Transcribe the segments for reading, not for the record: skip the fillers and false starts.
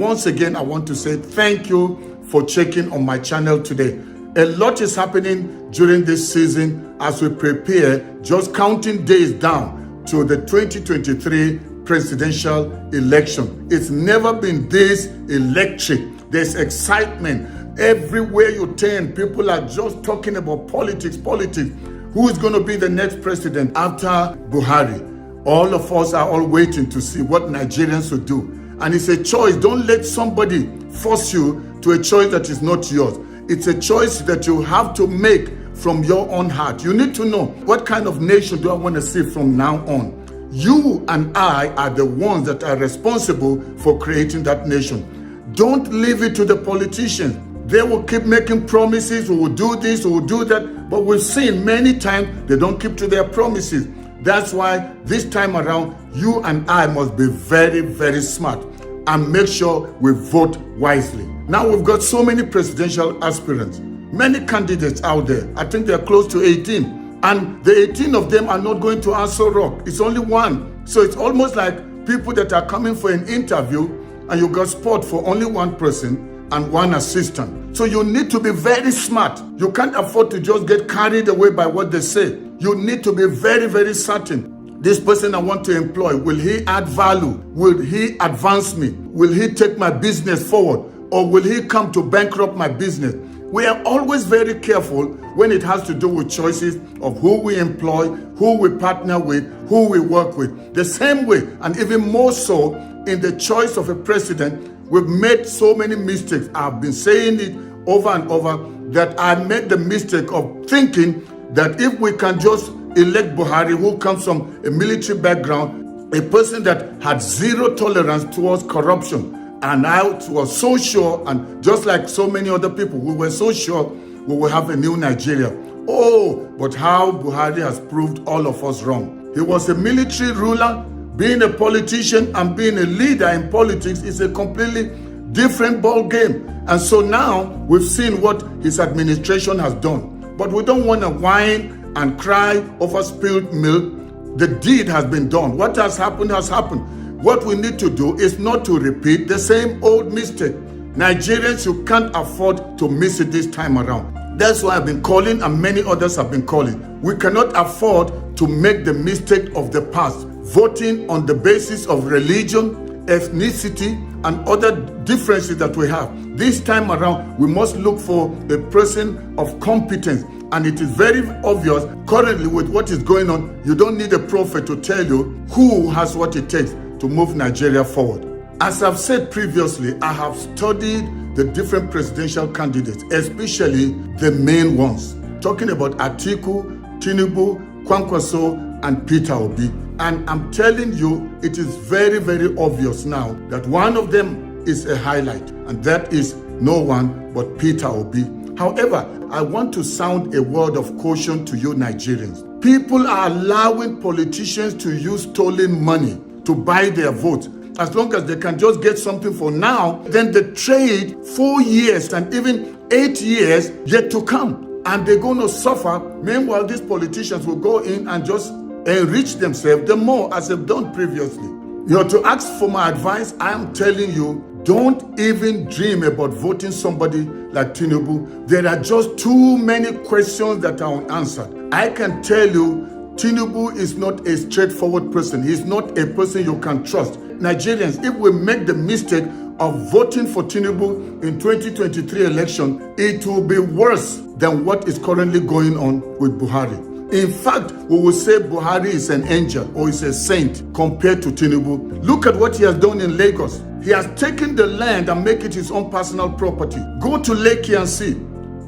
Once again, I want to say thank you for checking on my channel today. A lot is happening during this season as we prepare, just counting days down to the 2023 presidential election. It's never been this electric. There's excitement. Everywhere you turn, people are just talking about politics. Who is going to be the next president after Buhari? All of us are all waiting to see what Nigerians will do. And it's a choice. Don't let somebody force you to a choice that is not yours. It's a choice that you have to make from your own heart. You need to know, what kind of nation do I want to see from now on? You and I are the ones that are responsible for creating that nation. Don't leave it to the politicians. They will keep making promises, we will do this, we will do that. But we've seen many times they don't keep to their promises. That's why this time around, you and I must be very, very smart and make sure we vote wisely. Now we've got so many presidential aspirants, many candidates out there. I think they're close to 18. And the 18 of them are not going to Aso Rock. It's only one. So it's almost like people that are coming for an interview and you got spot for only one person and one assistant. So you need to be very smart. You can't afford to just get carried away by what they say. You need to be very, very certain. This person I want to employ, will he add value? Will he advance me? Will he take my business forward? Or will he come to bankrupt my business? We are always very careful when it has to do with choices of who we employ, who we partner with, who we work with. The same way, and even more so, in the choice of a president, we've made so many mistakes. I've been saying it over and over that I made the mistake of thinking that if we can just elect Buhari, who comes from a military background, a person that had zero tolerance towards corruption, and I was so sure, and just like so many other people, we were so sure we will have a new Nigeria. Oh, but how Buhari has proved all of us wrong. He was a military ruler. Being a politician and being a leader in politics is a completely different ball game. And so now we've seen what his administration has done. But we don't want to whine and cry over spilled milk. The deed has been done. What has happened has happened. What we need to do is not to repeat the same old mistake. Nigerians, you can't afford to miss it this time around. That's why I've been calling, and many others have been calling. We cannot afford to make the mistake of the past, voting on the basis of religion, ethnicity, and other differences that we have. This time around, we must look for a person of competence. And it is very obvious currently with what is going on, you don't need a prophet to tell you who has what it takes to move Nigeria forward. As I've said previously, I have studied the different presidential candidates, especially the main ones. Talking about Atiku, Tinubu, Kwankwaso, and Peter Obi. And I'm telling you, it is very, very obvious now that one of them is a highlight, and that is no one but Peter Obi. However, I want to sound a word of caution to you Nigerians. People are allowing politicians to use stolen money to buy their vote. As long as they can just get something for now, then they trade 4 years and even 8 years yet to come. And they're going to suffer. Meanwhile, these politicians will go in and just enrich themselves the more as they've done previously. To ask for my advice, I am telling you, don't even dream about voting somebody like Tinubu. There are just too many questions that are unanswered. I can tell you, Tinubu is not a straightforward person. He's not a person you can trust. Nigerians, if we make the mistake of voting for Tinubu in 2023 election, it will be worse than what is currently going on with Buhari. In fact, we will say Buhari is an angel or is a saint compared to Tinubu. Look at what he has done in Lagos. He has taken the land and make it his own personal property. Go to Lekki and see.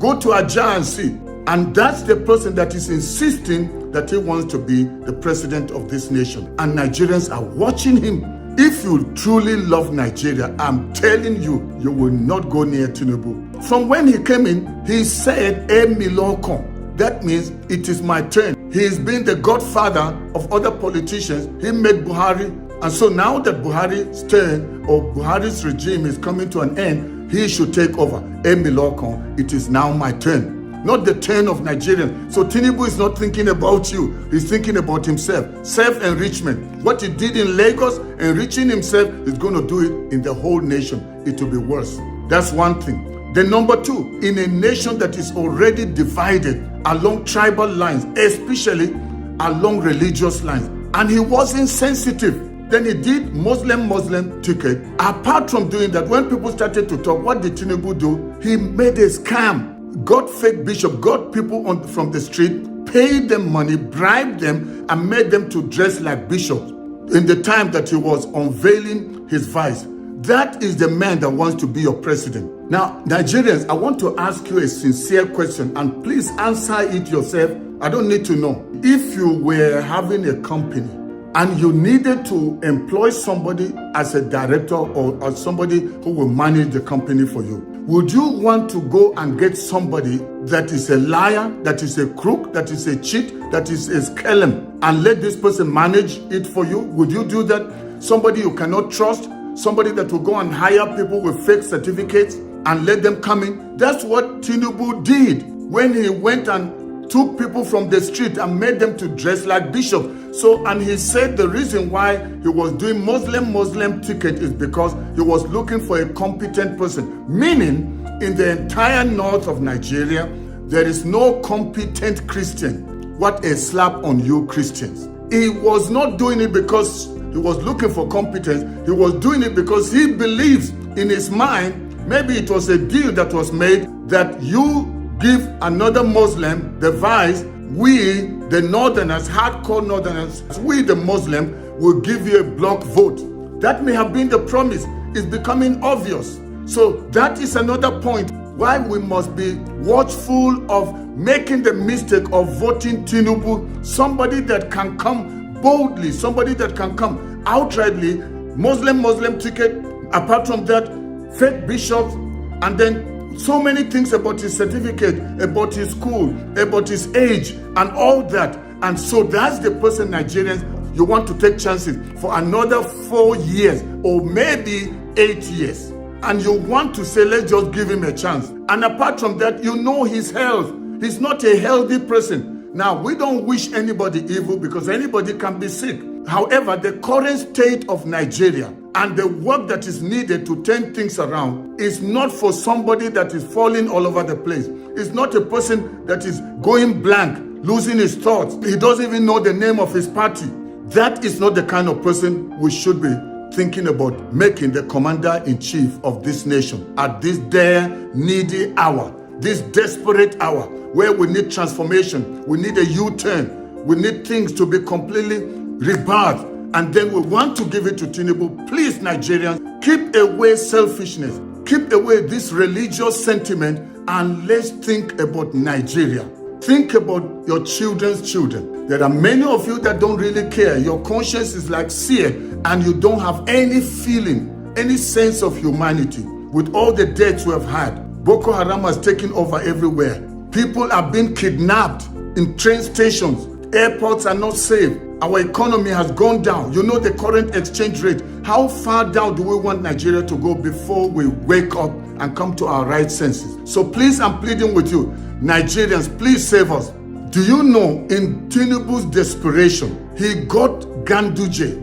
Go to Ajah and see. And that's the person that is insisting that he wants to be the president of this nation. And Nigerians are watching him. If you truly love Nigeria, I'm telling you, you will not go near Tinubu. From when he came in, he said, "Emi loko." That means it is my turn. He has been the godfather of other politicians. He made Buhari. And so now that Buhari's turn or Buhari's regime is coming to an end, he should take over. Emi loko, it is now my turn. not the 10 of Nigerians. So Tinubu is not thinking about you. He's thinking about himself. Self-enrichment. What he did in Lagos, enriching himself, is going to do it in the whole nation. It will be worse. That's one thing. Then number two, in a nation that is already divided along tribal lines, especially along religious lines, and he wasn't sensitive. Then he did Muslim ticket. Apart from doing that, when people started to talk, what did Tinubu do? He made a scam. Got fake bishop, got people from the street, paid them money, bribed them, and made them to dress like bishops in the time that he was unveiling his vice. That is the man that wants to be your president. Now, Nigerians, I want to ask you a sincere question, and please answer it yourself. I don't need to know. If you were having a company and you needed to employ somebody as a director or somebody who will manage the company for you, would you want to go and get somebody that is a liar, that is a crook, that is a cheat, that is a scam, and let this person manage it for you? Would you do that? Somebody you cannot trust, somebody that will go and hire people with fake certificates and let them come in? That's what Tinubu did when he went and took people from the street and made them to dress like bishops. So, and he said the reason why he was doing Muslim ticket is because he was looking for a competent person. Meaning, in the entire north of Nigeria, there is no competent Christian. What a slap on you, Christians. He was not doing it because he was looking for competence. He was doing it because he believes in his mind, maybe it was a deal that was made, that you give another Muslim the vice, we, the northerners, hardcore northerners, we, the Muslim, will give you a block vote. That may have been the promise. It's becoming obvious. So that is another point why we must be watchful of making the mistake of voting Tinubu, somebody that can come boldly, somebody that can come outrightly, Muslim ticket, apart from that, fake bishops, and then so many things about his certificate, about his school, about his age, and all that. And so that's the person, Nigerians, you want to take chances for another 4 years or maybe 8 years. And you want to say, let's just give him a chance. And apart from that, you know his health. He's not a healthy person. Now, we don't wish anybody evil because anybody can be sick. However, the current state of Nigeria and the work that is needed to turn things around is not for somebody that is falling all over the place. It's not a person that is going blank, losing his thoughts. He doesn't even know the name of his party. That is not the kind of person we should be thinking about making the commander-in-chief of this nation at this dire, needy hour, this desperate hour where we need transformation, we need a U-turn, we need things to be completely rebirthed, and then we want to give it to Tinubu. Please, Nigerians, keep away selfishness, keep away this religious sentiment, and let's think about Nigeria. Think about your children's children. There are many of you that don't really care. Your conscience is like seared, and you don't have any feeling, any sense of humanity. With all the deaths we have had, Boko Haram has taken over everywhere. People are being kidnapped in train stations. Airports are not safe. Our economy has gone down. You know the current exchange rate. How far down do we want Nigeria to go before we wake up and come to our right senses? So please, I'm pleading with you, Nigerians, please save us. Do you know, in Tinubu's desperation, he got Ganduje,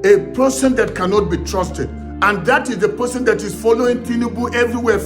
a person that cannot be trusted. And that is the person that is following Tinubu everywhere,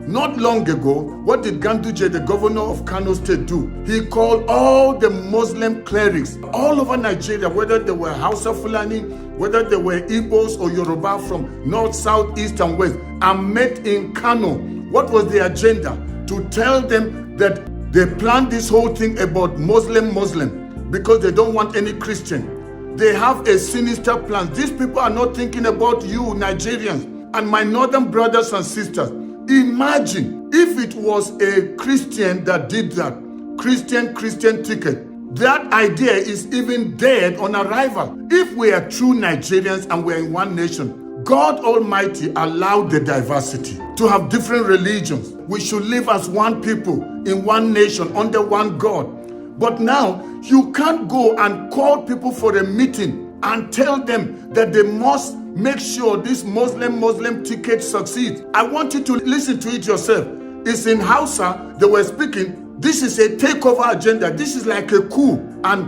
Not long ago, what did Ganduje, the governor of Kano State, do? He called all the Muslim clerics all over Nigeria, whether they were Hausa Fulani, whether they were Igbos or Yoruba from north, south, east, and west, and met in Kano. What was the agenda? To tell them that they planned this whole thing about Muslim, because they don't want any Christian. They have a sinister plan. These people are not thinking about you, Nigerians, and my northern brothers and sisters. Imagine if it was a Christian that did that, Christian ticket. That idea is even dead on arrival. If we are true Nigerians and we are in one nation, God Almighty allowed the diversity to have different religions. We should live as one people in one nation under one God. But now you can't go and call people for a meeting and tell them that they must make sure this Muslim ticket succeeds. I want you to listen to it yourself. It's in Hausa, they were speaking. This is a takeover agenda. This is like a coup. And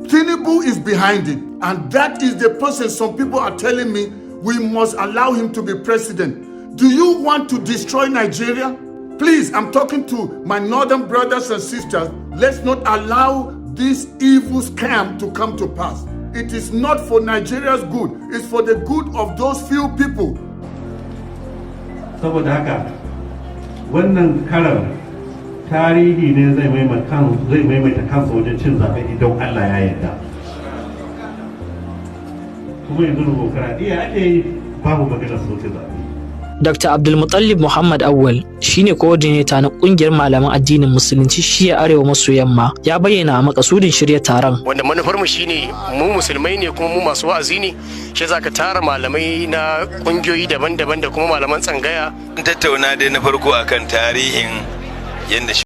Tinubu is behind it. And that is the person some people are telling me we must allow him to be president. Do you want to destroy Nigeria? Please, I'm talking to my northern brothers and sisters. Let's not allow this evil scam to come to pass. It is not for Nigeria's good. It's for the good of those few people. Saboda haka wannan karan tarihi ne zai maimaita kansa wajen cin zaɓe idan Allah ya yarda. Kuma yanzu dimokuraɗiyya ake yi babu maganar soke zaɓe. Dr. Abdulmutallib Muhammad Awwal shine coordinator na kungiyar malaman addinin musulunci shiya arewa maso yamma ya bayyana makasudin shirye taron wanda manufar mu shine mu musulmai ne kuma mu masu wa'azi ne shi zaka tara malamai na kungiyoyi daban-daban da kuma malaman tsangaya tattauna dai na farko akan tarihin yanda